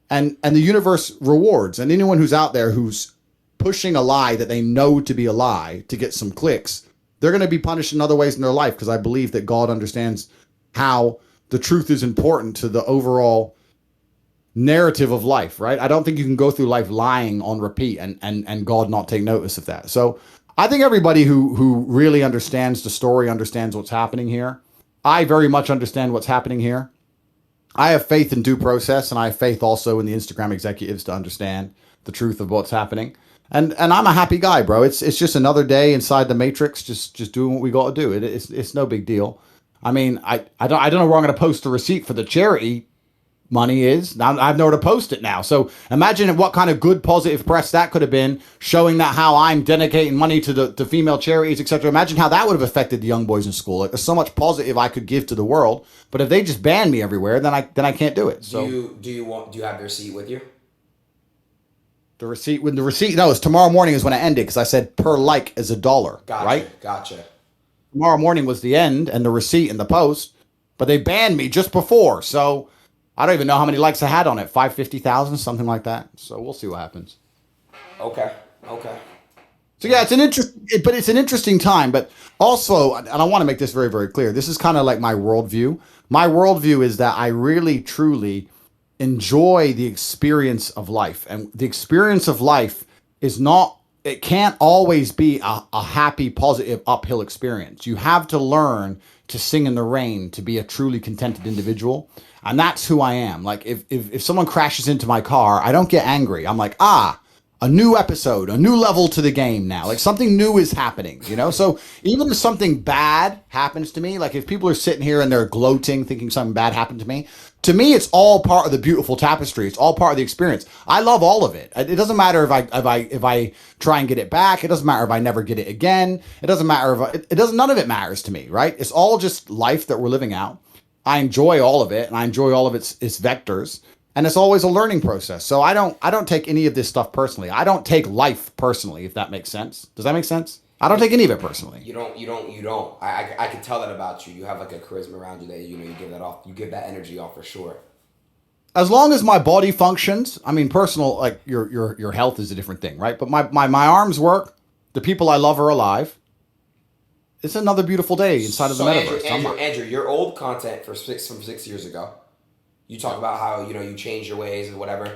and the universe rewards. And anyone who's out there who's pushing a lie that they know to be a lie to get some clicks, they're going to be punished in other ways in their life, because I believe that God understands how the truth is important to the overall narrative of life, right? I don't think you can go through life lying on repeat and God not take notice of that. So I think everybody who really understands the story understands what's happening here. I very much understand what's happening here. I have faith in due process, and I have faith also in the Instagram executives to understand the truth of what's happening. And I'm a happy guy, bro. It's just another day inside the matrix, just doing what we got to do. It's no big deal. I mean, I don't know where I'm going to post the receipt for the charity money is. Now I've nowhere to post it now. So imagine what kind of good positive press that could have been, showing that how I'm dedicating money to female charities, etc. Imagine how that would have affected the young boys in school. Like, there's so much positive I could give to the world, but if they just ban me everywhere, then I can't do it. So do you have the receipt with you? the receipt, no, it's tomorrow morning is when I end it, because I said per like is $1, Gotcha, right? Gotcha. Tomorrow morning was the end and the receipt and the post, but they banned me just before, so I don't even know how many likes I had on it. 550,000, something like that. So we'll see what happens. Okay. So yeah, it's an interesting time. But also, and I want to make this very, very clear, this is kind of like my worldview. My worldview is that I really, truly enjoy the experience of life, and the experience of life is not. It can't always be a happy, positive, uphill experience. You have to learn to sing in the rain to be a truly contented individual. And that's who I am. Like, if someone crashes into my car, I don't get angry. I'm like, a new episode, a new level to the game now. Like, something new is happening, you know? So even if something bad happens to me, like if people are sitting here and they're gloating, thinking something bad happened to me, it's all part of the beautiful tapestry. It's all part of the experience. I love all of it. It doesn't matter if I try and get it back. It doesn't matter if I never get it again. It doesn't matter none of it matters to me, right? It's all just life that we're living out. I enjoy all of it, and I enjoy all of its vectors, and it's always a learning process. So I don't take any of this stuff personally. I don't take life personally, if that makes sense. Does that make sense? I don't take any of it personally. You don't. I can tell that about you. You have like a charisma around you that you give that off. You give that energy off for sure. As long as my body functions, I mean, personal, like your health is a different thing, right? But my arms work. The people I love are alive. It's another beautiful day inside of the metaverse. Andrew, your old content from 6 years ago, you talk about how you change your ways and whatever.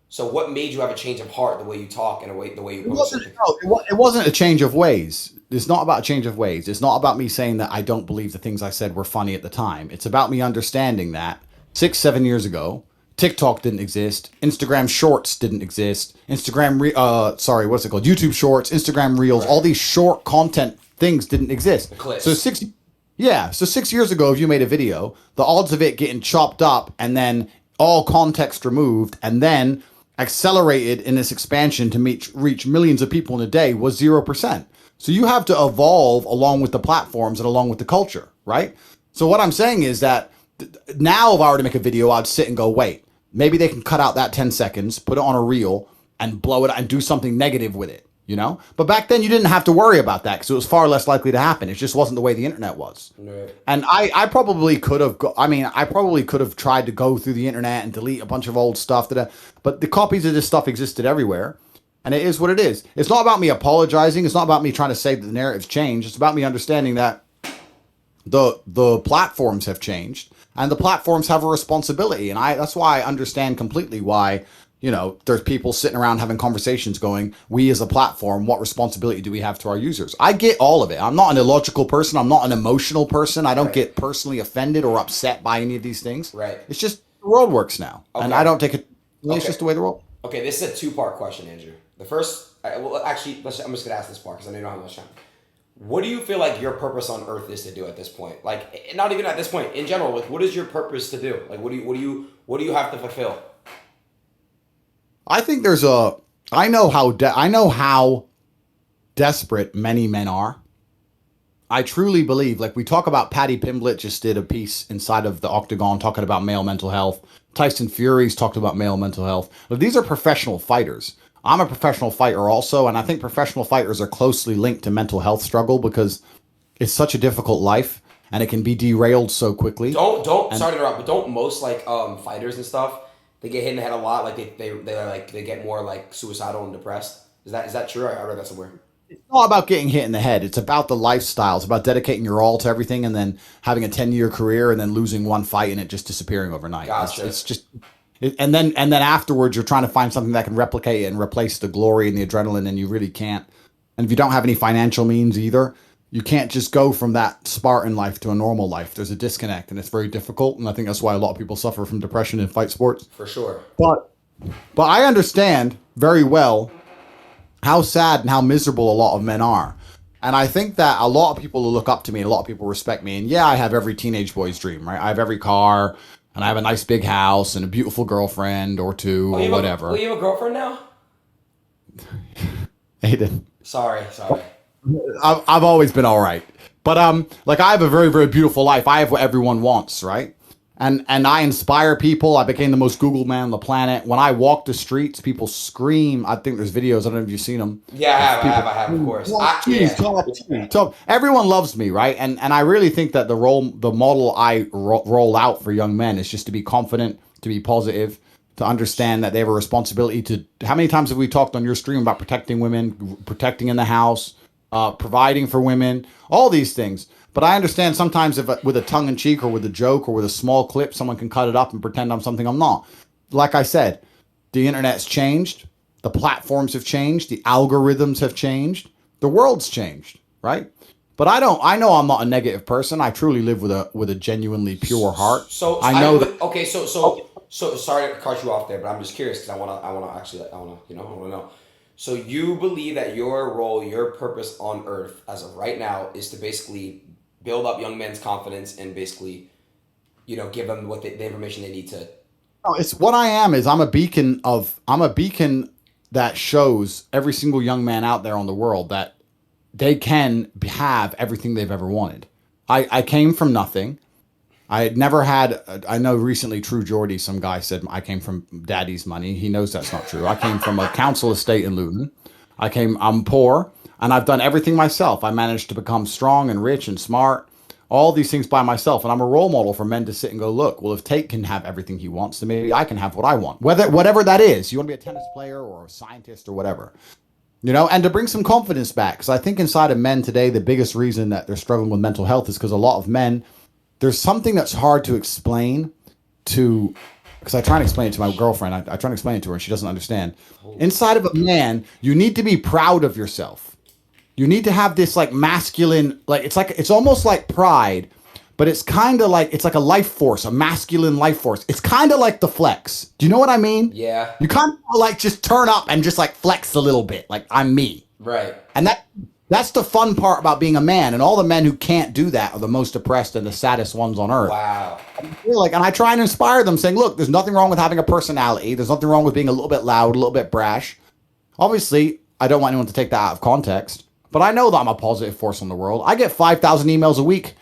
So what made you have a change of heart, the way you talk and the way you post? It wasn't a change of ways. It's not about a change of ways. It's not about me saying that I don't believe the things I said were funny at the time. It's about me understanding that 6-7 years ago, TikTok didn't exist. Instagram Shorts didn't exist. YouTube Shorts, Instagram Reels, right. All these short content things didn't exist. So 6 years ago, if you made a video, the odds of it getting chopped up and then all context removed and then accelerated in this expansion to reach millions of people in a day was 0%. So you have to evolve along with the platforms and along with the culture, right? So what I'm saying is that now if I were to make a video, I'd sit and go, wait, maybe they can cut out that 10 seconds, put it on a reel and blow it and do something negative with it. But back then you didn't have to worry about that because it was far less likely to happen. It just wasn't the way the internet was. Right. And I probably could have tried to go through the internet and delete a bunch of old stuff but the copies of this stuff existed everywhere, and it is what it is. It's not about me apologizing. It's not about me trying to say that the narrative's changed. It's about me understanding that the platforms have changed and the platforms have a responsibility. And that's why I understand completely why there's people sitting around having conversations going, we as a platform, what responsibility do we have to our users? I get all of it. I'm not an illogical person. I'm not an emotional person. I don't get personally offended or upset by any of these things. Right. It's just the world works now. Okay. And I don't take it. It's just the way the world. Okay, this is a two-part question, Andrew. The first, I'm just going to ask this part because I know you don't have much time. What do you feel like your purpose on Earth is to do at this point? Like, not even at this point, in general, like, what is your purpose to do? Like, what do you have to fulfill? I think I know how desperate many men are. I truly believe, like we talk about, Patty Pimblett just did a piece inside of the Octagon talking about male mental health. Tyson Fury's talked about male mental health. But these are professional fighters. I'm a professional fighter also, and I think professional fighters are closely linked to mental health struggle because it's such a difficult life and it can be derailed so quickly. Sorry to interrupt, but don't most fighters and stuff, they get hit in the head a lot. Like they get more like suicidal and depressed. Is that true? I read that somewhere. It's not about getting hit in the head. It's about the lifestyle. It's about dedicating your all to everything and then having a 10-year career and then losing one fight and it just disappearing overnight. Gotcha. It's just, and then afterwards you're trying to find something that can replicate it and replace the glory and the adrenaline, and you really can't. And if you don't have any financial means either, you can't just go from that Spartan life to a normal life. There's a disconnect, and it's very difficult. And I think that's why a lot of people suffer from depression in fight sports. For sure. But I understand very well how sad and how miserable a lot of men are. And I think that a lot of people will look up to me, a lot of people respect me. And yeah, I have every teenage boy's dream, right? I have every car, and I have a nice big house and a beautiful girlfriend or two or whatever. You have a girlfriend now? Adin. Sorry. I've always been all right. But like I have a very, very beautiful life. I have what everyone wants, right? And I inspire people. I became the most Googled man on the planet. When I walk the streets, people scream. I think there's videos. I don't know if you've seen them. Yeah, I have, of course. So everyone loves me, right? And I really think that the model I roll out for young men is just to be confident, to be positive, to understand that they have a responsibility to. How many times have we talked on your stream about protecting women, protecting in the house, providing for women, all these things? But I understand sometimes if with a tongue in cheek or with a joke or with a small clip, someone can cut it up and pretend I'm something I'm not. Like I said, the internet's changed. The platforms have changed. The algorithms have changed. The world's changed, right? But I know I'm not a negative person. I truly live with a genuinely pure heart. So I know okay. So sorry to cut you off there, but I'm just curious because I want to know. So you believe that your role, your purpose on Earth as of right now is to basically build up young men's confidence and basically, give them the information they need to. No, it's what I am is I'm a beacon that shows every single young man out there on the world that they can have everything they've ever wanted. I came from nothing. I had never had. I know recently, True Geordie, some guy said I came from daddy's money. He knows that's not true. I came from a council estate in Luton. I'm poor, and I've done everything myself. I managed to become strong and rich and smart, all these things by myself. And I'm a role model for men to sit and go, look, well, if Tate can have everything he wants, then maybe I can have what I want. Whatever that is. You want to be a tennis player or a scientist or whatever. And to bring some confidence back. Because I think inside of men today, the biggest reason that they're struggling with mental health is because a lot of men, there's something that's hard to explain to, because I try and explain it to my girlfriend. I try and explain it to her and she doesn't understand. Inside of a man, you need to be proud of yourself. You need to have this like masculine, it's almost like pride, but it's kind of like, it's like a life force, a masculine life force. It's kind of like the flex. Do you know what I mean? Yeah. You kind of like just turn up and just like flex a little bit. Like I'm me. Right. And that's the fun part about being a man. And all the men who can't do that are the most depressed and the saddest ones on earth. Wow. And I try and inspire them saying, look, there's nothing wrong with having a personality. There's nothing wrong with being a little bit loud, a little bit brash. Obviously, I don't want anyone to take that out of context, but I know that I'm a positive force in the world. I get 5,000 emails a week.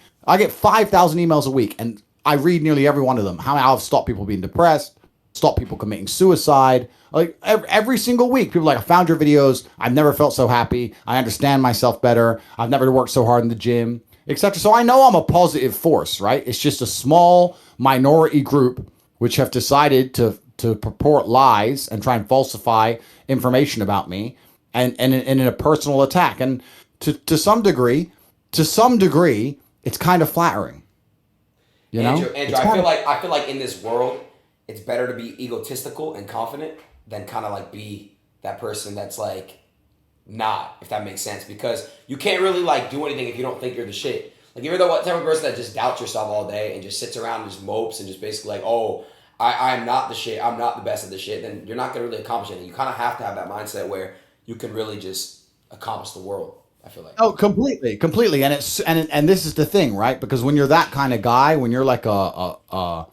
And I read nearly every one of them. How I've stopped people being depressed, stopped people committing suicide. Like every single week, people are like, I found your videos. I've never felt so happy. I understand myself better. I've never worked so hard in the gym, etc. So I know I'm a positive force, right? It's just a small minority group which have decided to purport lies and try and falsify information about me and in a personal attack. And to some degree, it's kind of flattering. Andrew, I feel like in this world, it's better to be egotistical and confident than kind of like be that person that's like not, if that makes sense. Because you can't really like do anything if you don't think you're the shit. Like if you're the type of person that just doubts yourself all day and just sits around and just mopes and just basically like, oh, I'm not the shit, I'm not the best of the shit, then you're not going to really accomplish anything. You kind of have to have that mindset where you can really just accomplish the world, I feel like. Oh, completely. And this is the thing, right? Because when you're that kind of guy, when you're like a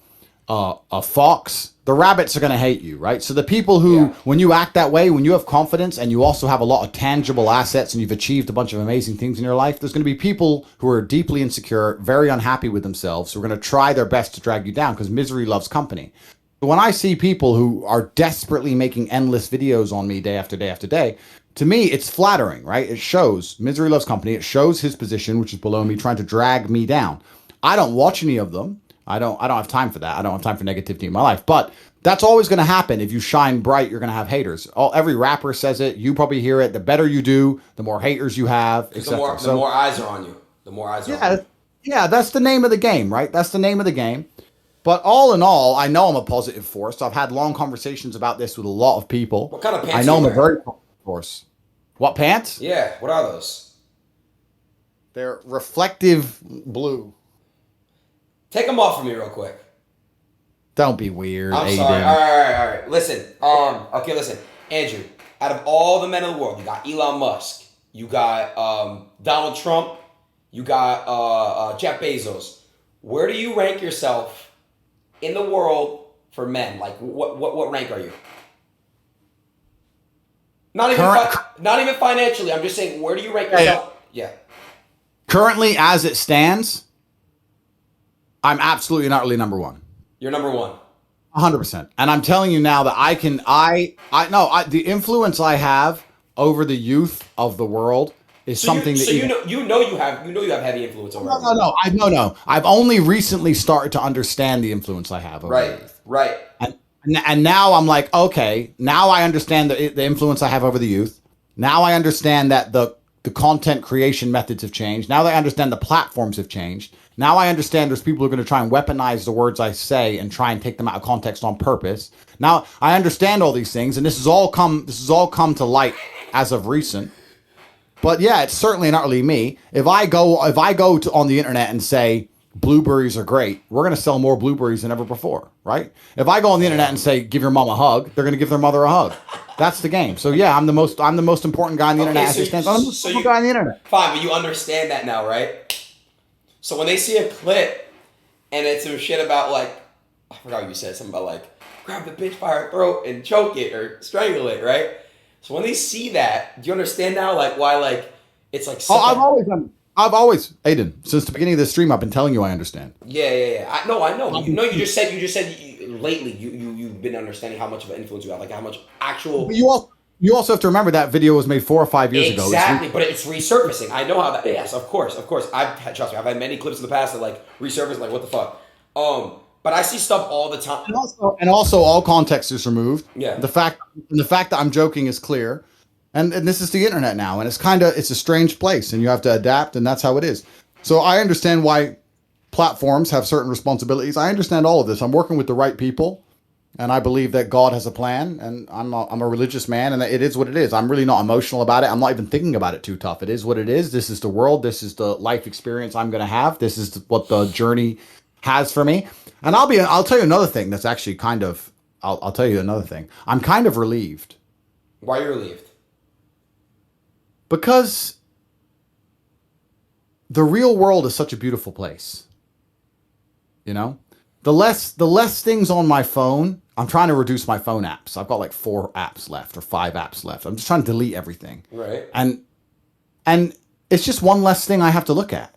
fox, the rabbits are going to hate you, right? So the people who, when you act that way, when you have confidence and you also have a lot of tangible assets and you've achieved a bunch of amazing things in your life, there's going to be people who are deeply insecure, very unhappy with themselves, who are going to try their best to drag you down because misery loves company. But when I see people who are desperately making endless videos on me day after day after day, to me, it's flattering, right? It shows misery loves company. It shows his position, which is below me, trying to drag me down. I don't watch any of them. I don't have time for that. I don't have time for negativity in my life. But That's always going to happen. If you shine bright, you're going to have haters. Every rapper says it. You probably hear it. The better you do, the more haters you have, etc. The more eyes are on you. The more eyes are on you. Yeah, that's the name of the game, right? That's the name of the game. But all in all, I know I'm a positive force. I've had long conversations about this with a lot of people. What kind of pants I know are you I'm a very positive force. What pants? Yeah, what are those? They're reflective blue. Take them off for me real quick. Don't be weird. I'm Adin. sorry. All right. Listen. Okay, listen. Andrew, out of all the men in the world, you got Elon Musk, you got Donald Trump, you got Jeff Bezos. Where do you rank yourself in the world for men? Like, what rank are you? Not even financially. I'm just saying, where do you rank yourself? Yeah. Currently, as it stands, I'm absolutely not really number one. You're number one. 100%. And I'm telling you now that the influence I have over the youth of the world is something that you have heavy influence over. No. I've only recently started to understand the influence I have over the youth. Right. And now I'm like, okay, now I understand the influence I have over the youth. Now I understand that the content creation methods have changed. Now that I understand the platforms have changed. Now I understand there's people who are going to try and weaponize the words I say and try and take them out of context on purpose. Now I understand all these things, and this has all come to light as of recent. But yeah, it's certainly not really me. If I go on the internet and say blueberries are great, we're going to sell more blueberries than ever before, right? If I go on the internet and say give your mom a hug, they're going to give their mother a hug. That's the game. So yeah, I'm the most important guy on the internet. I'm the most important guy on the internet. Fine, but you understand that now, right? So when they see a clip and it's some shit about like, I forgot what you said, something about like grab the bitch by her throat and choke it or strangle it, right? So when they see that, do you understand now like why like it's like? I've always, Adin, since the beginning of this stream, I've been telling you I understand. Yeah. I know. You just said lately you've been understanding how much of an influence you have, like how much actual. But you also have to remember that video was made 4 or 5 years ago. Exactly, but it's resurfacing. I know how that. Yes, of course. Trust me, I've had many clips in the past that like resurface, like what the fuck. But I see stuff all the time. And also all context is removed. Yeah. The fact that I'm joking is clear. And this is the internet now, and it's a strange place, and you have to adapt, and that's how it is. So I understand why platforms have certain responsibilities. I understand all of this. I'm working with the right people, and I believe that God has a plan, and I'm a religious man, and it is what it is. I'm really not emotional about it. I'm not even thinking about it too tough. It is what it is. This is the world. This is the life experience I'm going to have. This is what the journey has for me. And I'll tell you another thing that's actually kind of, I'll tell you another thing. I'm kind of relieved. Why are you relieved? Because the real world is such a beautiful place. You know, the less things on my phone. I'm trying to reduce my phone apps. I've got like 4 apps left or 5 apps left. I'm just trying to delete everything. Right. And it's just one less thing I have to look at.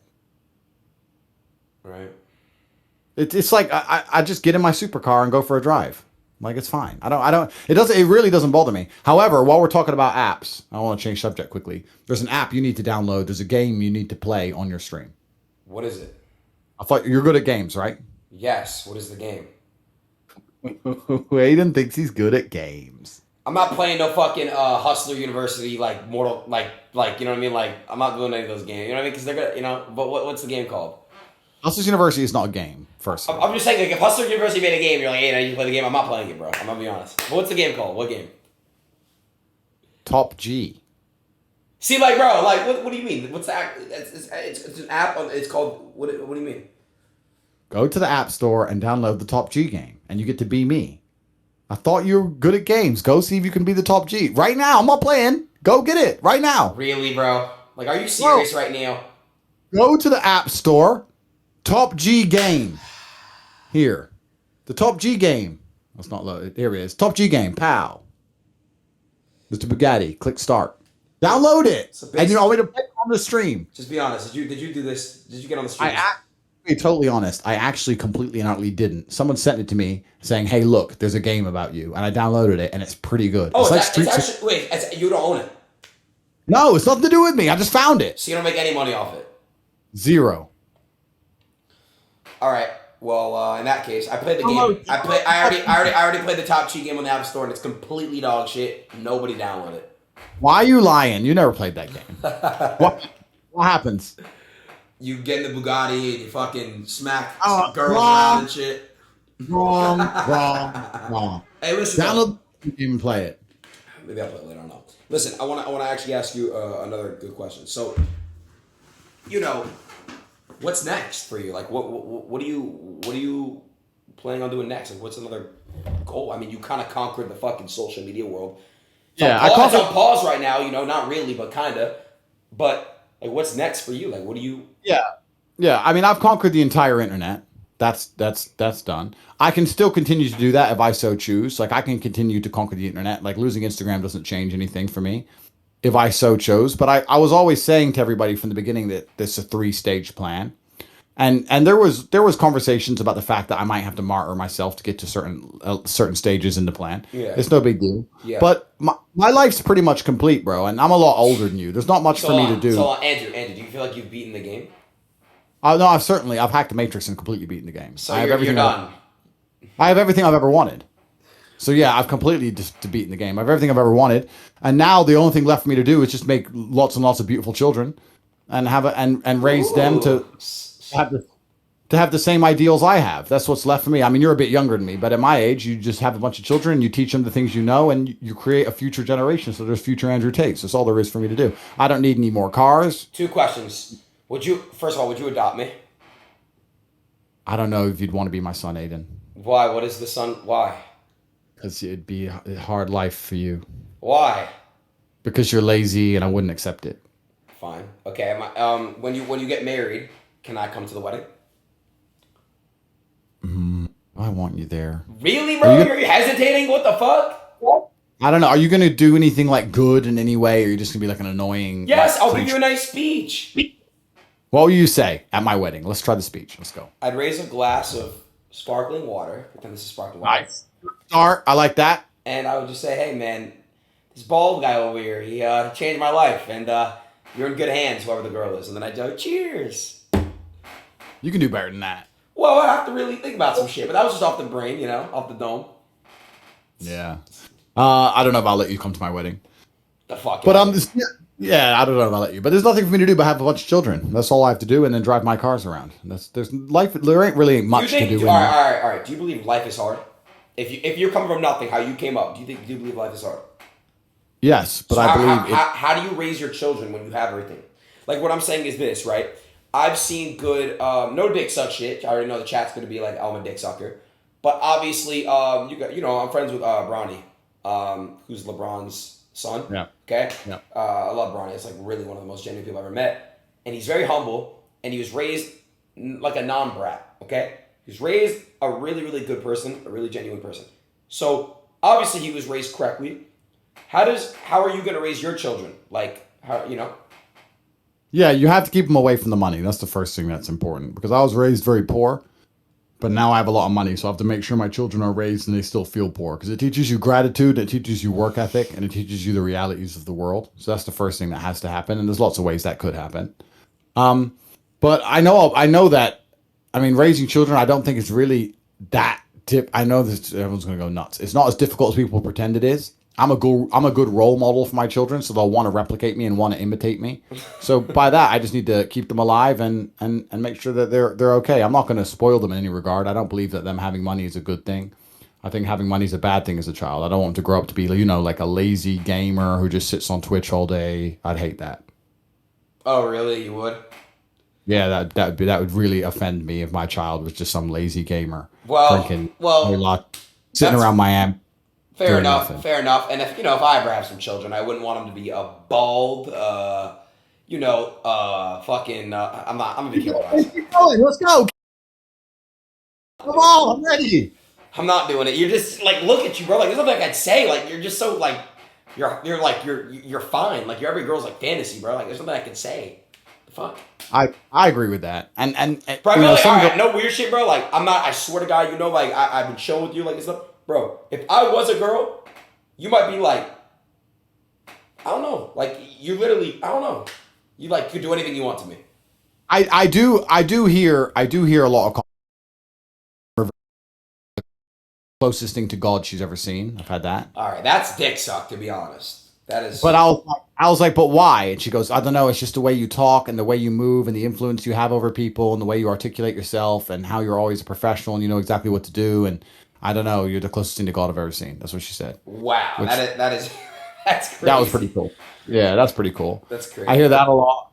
Right. It's like I just get in my supercar and go for a drive. Like, it's fine. It really doesn't bother me. However, while we're talking about apps, I want to change subject quickly. There's an app you need to download. There's a game you need to play on your stream. What is it? I thought you're good at games, right? Yes. What is the game? Aiden thinks he's good at games. I'm not playing no fucking Hustler University like Mortal like you know what I mean? Like I'm not doing any of those games. You know what I mean? Because they're gonna, you know. But what's the game called? Hustler University is not a game. First, I'm just saying, like, if Hustler University made a game, you're like, hey, now you play the game. I'm not playing it, bro. I'm gonna be honest. But what's the game called? What game? Top G. See, like, bro, like, what do you mean? What's that? It's an app. It's called. What do you mean? Go to the App Store and download the Top G game, and you get to be me. I thought you were good at games. Go see if you can be the Top G right now. I'm not playing. Go get it right now. Really, bro? Like, are you serious right now? Go to the App Store. Top G game. Here. The Top G game. That's not loaded. Here it is. Top G game. Pow. Mr. Bugatti. Click start. Download it. So and you're already to play on the stream. Just be honest. Did you do this? Did you get on the stream? To be totally honest, I actually completely and utterly didn't. Someone sent it to me saying, hey, look, there's a game about you. And I downloaded it, and it's pretty good. Oh, you don't own it? No, it's nothing to do with me. I just found it. So you don't make any money off it? 0. All right. Well, in that case, I played the game. I already played the top cheat game on the App Store, and it's completely dog shit. Nobody download it. Why are you lying? You never played that game. What happens? You get in the Bugatti and you fucking smack girls wrong. around and shit. Wrong. Hey, listen. Download the game and play it. Maybe I'll play it later. I don't know. Listen, I want to actually ask you another good question. So, what's next for you? Like, what do you planning on doing next? Like, what's another goal? I mean, you kind of conquered the fucking social media world. It's on pause right now. Not really, but kind of. But like, what's next for you? Like, what do you? Yeah. I mean, I've conquered the entire internet. That's done. I can still continue to do that if I so choose. Like, I can continue to conquer the internet. Like, losing Instagram doesn't change anything for me if I so chose. But I was always saying to everybody from the beginning that this is a 3-stage plan. And there was conversations about the fact that I might have to martyr myself to get to certain stages in the plan. Yeah. It's no big deal. Yeah. But my life's pretty much complete, bro, and I'm a lot older than you. There's not much for me to do. So, Andrew, do you feel like you've beaten the game? No, I've hacked the Matrix and completely beaten the game. So you're done. I have everything I've ever wanted. So yeah, I've completely just beaten the game. I have everything I've ever wanted, and now the only thing left for me to do is just make lots and lots of beautiful children, and and raise them to have the same ideals I have. That's what's left for me. I mean, you're a bit younger than me, but at my age, you just have a bunch of children, you teach them the things you know, and you create a future generation. So there's future Andrew Tates. That's all there is for me to do. I don't need any more cars. 2 questions. First of all, would you adopt me? I don't know if you'd want to be my son, Adin. Why? What is the son? Why? Because it'd be a hard life for you. Why? Because you're lazy and I wouldn't accept it. Fine. Okay. When you get married, can I come to the wedding? I want you there. Really, bro? You're hesitating? What the fuck? I don't know. Are you going to do anything like good in any way, or are you just going to be like an annoying... Yes, I'll give you a nice speech. What will you say at my wedding? Let's try the speech. Let's go. I'd raise a glass of sparkling water. Pretend this is sparkling water. Nice. Start. I like that. And I would just say, hey, man, this bald guy over here, he changed my life. And you're in good hands, whoever the girl is. And then I'd go, cheers. You can do better than that. Well, I have to really think about some shit. But that was just off the brain, off the dome. Yeah. I don't know if I'll let you come to my wedding. The fuck? But I don't know if I'll let you. But there's nothing for me to do but have a bunch of children. That's all I have to do, and then drive my cars around. There ain't really much to do. All right. Do you believe life is hard? If you're coming from nothing, how you came up, do you believe life is hard? Yes, but I believe how do you raise your children when you have everything? Like, what I'm saying is this, right? I've seen good, no dick suck shit. I already know the chat's gonna be like, I'm a dick sucker. But obviously, I'm friends with Bronny, who's LeBron's son. Yeah. Okay. Yeah. I love Bronny. It's like really one of the most genuine people I've ever met, and he's very humble, and he was raised like a non-brat. Okay. He was raised a really, really good person, a really genuine person. So obviously, he was raised correctly. How are you gonna raise your children? Like, how? Yeah, you have to keep them away from the money. That's the first thing that's important. Because I was raised very poor, but now I have a lot of money, so I have to make sure my children are raised and they still feel poor. Because it teaches you gratitude, it teaches you work ethic, and it teaches you the realities of the world. So that's the first thing that has to happen, and there's lots of ways that could happen. But I know that. I mean, raising children, I don't think it's really that tip. I know that everyone's going to go nuts. It's not as difficult as people pretend it is. I'm a good role model for my children, so they'll want to replicate me and want to imitate me. So by that, I just need to keep them alive and make sure that they're okay. I'm not going to spoil them in any regard. I don't believe that them having money is a good thing. I think having money is a bad thing as a child. I don't want them to grow up to be, like a lazy gamer who just sits on Twitch all day. I'd hate that. Oh, really? You would? Yeah, that would really offend me if my child was just some lazy gamer. Sitting around Miami. Fair enough. And if I ever have some children, I wouldn't want them to be a bald, fucking. I'm gonna be careful. Keep going. Let's go. Come on, I'm ready. I'm not doing it. You're just like, look at you, bro. Like, there's nothing I'd say. Like, you're just so like, you're fine. Like, you're every girl's like fantasy, bro. Like, there's nothing I can say. The fuck. I agree with that. And bro, all right, no weird shit, bro. Like, I'm not. I swear to God, like I've been chilling with you, like this stuff. Bro, if I was a girl, you might be like, I don't know. Like, you literally, I don't know. You like could do anything you want to me. I do hear a lot of closest thing to God she's ever seen. I've had that. All right, that's dick suck, to be honest. That is. But I was like, but why? And she goes, I don't know. It's just the way you talk and the way you move and the influence you have over people and the way you articulate yourself and how you're always a professional and you know exactly what to do. And I don't know. You're the closest thing to God I've ever seen. That's what she said. Wow, Which, that is that's crazy. that was pretty cool. Yeah, that's pretty cool. That's crazy. I hear that a lot.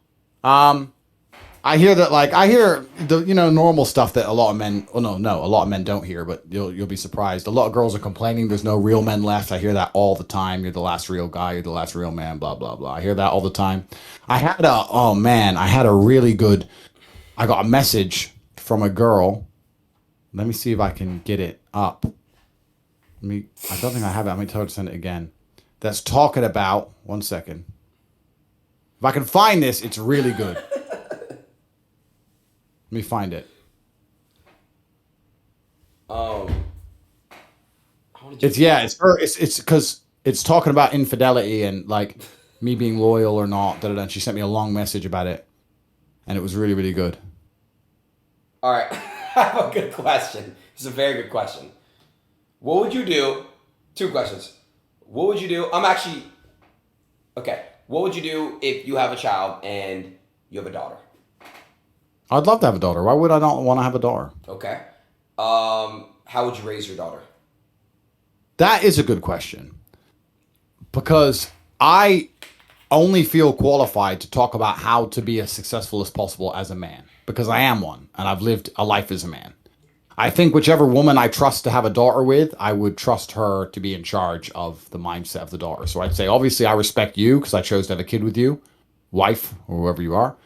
I hear that, like, I hear the, normal stuff that a lot of men, well, no, a lot of men don't hear, but you'll be surprised. A lot of girls are complaining there's no real men left. I hear that all the time. You're the last real guy. You're the last real man, blah, blah, blah. I hear that all the time. I got a message from a girl. Let me see if I can get it up. I don't think I have it. I'm going to tell her to send it again. That's talking about, one second. If I can find this, it's really good. Let me find it. It's because it's talking about infidelity and like me being loyal or not. Da, da, da. And she sent me a long message about it, and it was really, really good. All right, I have a good question. It's a very good question. What would you do? 2 questions. What would you do? Okay. What would you do if you have a child and you have a daughter? I'd love to have a daughter. Why would I not want to have a daughter? Okay. How would you raise your daughter? That is a good question. Because I only feel qualified to talk about how to be as successful as possible as a man. Because I am one, and I've lived a life as a man. I think whichever woman I trust to have a daughter with, I would trust her to be in charge of the mindset of the daughter. So I'd say, obviously, I respect you because I chose to have a kid with you, wife, or whoever you are.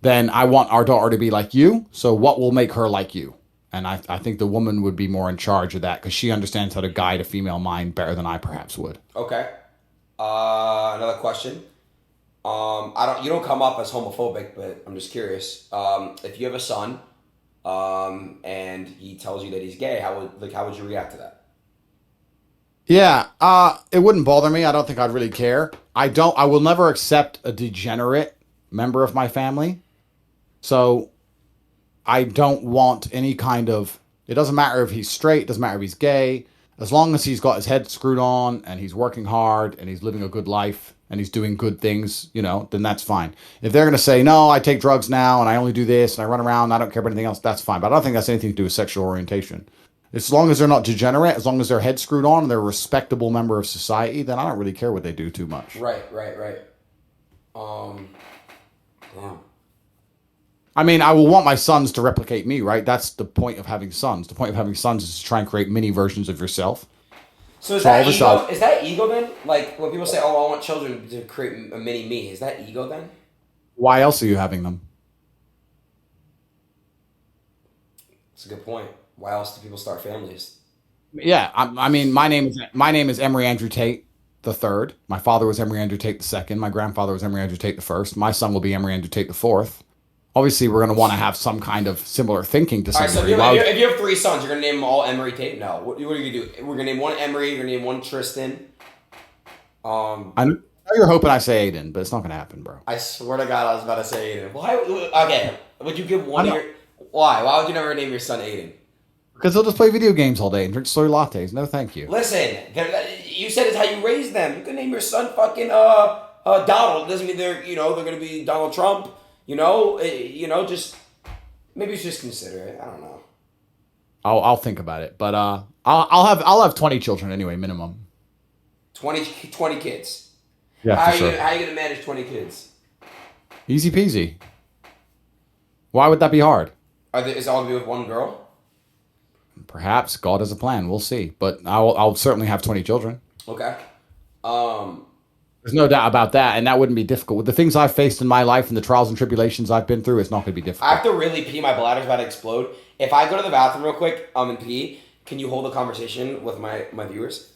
Then I want our daughter to be like you. So what will make her like you? And I think the woman would be more in charge of that because she understands how to guide a female mind better than I perhaps would. Okay. Another question. You don't come up as homophobic, but I'm just curious. If you have a son, and he tells you that he's gay, how would you react to that? Yeah, it wouldn't bother me. I don't think I'd really care. I will never accept a degenerate member of my family. So I don't want any kind of, it doesn't matter if he's straight, it doesn't matter if he's gay, as long as he's got his head screwed on and he's working hard and he's living a good life and he's doing good things, then that's fine. If they're going to say, no, I take drugs now and I only do this and I run around and I don't care about anything else, that's fine. But I don't think that's anything to do with sexual orientation. As long as they're not degenerate, as long as their head's screwed on and they're a respectable member of society, then I don't really care what they do too much. Right. Yeah. I mean, I will want my sons to replicate me, right? That's the point of having sons. The point of having sons is to try and create mini versions of yourself. So is that ego? Is that ego then? Like when people say, "Oh, I want children to create a mini me," is that ego then? Why else are you having them? That's a good point. Why else do people start families? Yeah, I mean, my name is Emery Andrew Tate the third. My father was Emery Andrew Tate the second. My grandfather was Emery Andrew Tate the first. My son will be Emery Andrew Tate the fourth. Obviously, we're going to want to have some kind of similar thinking to some degree. So if you have 3 sons, you're going to name them all Emery Tate? No. What are you going to do? We're going to name one Emery. You're going to name one Tristan. I know you're hoping I say Adin, but it's not going to happen, bro. I swear to God, I was about to say Adin. Why? Okay. Would you give one of your... Why? Why would you never name your son Adin? Because they'll just play video games all day and drink soy lattes. No, thank you. Listen, you said it's how you raise them. You can name your son fucking Donald. It doesn't mean they're going to be Donald Trump. Just maybe you should just consider it. I don't know. I'll think about it, but I'll have 20 children anyway, minimum. 20 kids. Yeah, how for sure. How are you gonna manage 20 kids? Easy peasy. Why would that be hard? Is it all gonna be with one girl? Perhaps God has a plan. We'll see, but I'll certainly have 20 children. Okay. There's no doubt about that, and that wouldn't be difficult. With the things I've faced in my life and the trials and tribulations I've been through, it's not going to be difficult. I have to really pee. My bladder's about to explode. If I go to the bathroom real quick, and pee, can you hold a conversation with my viewers?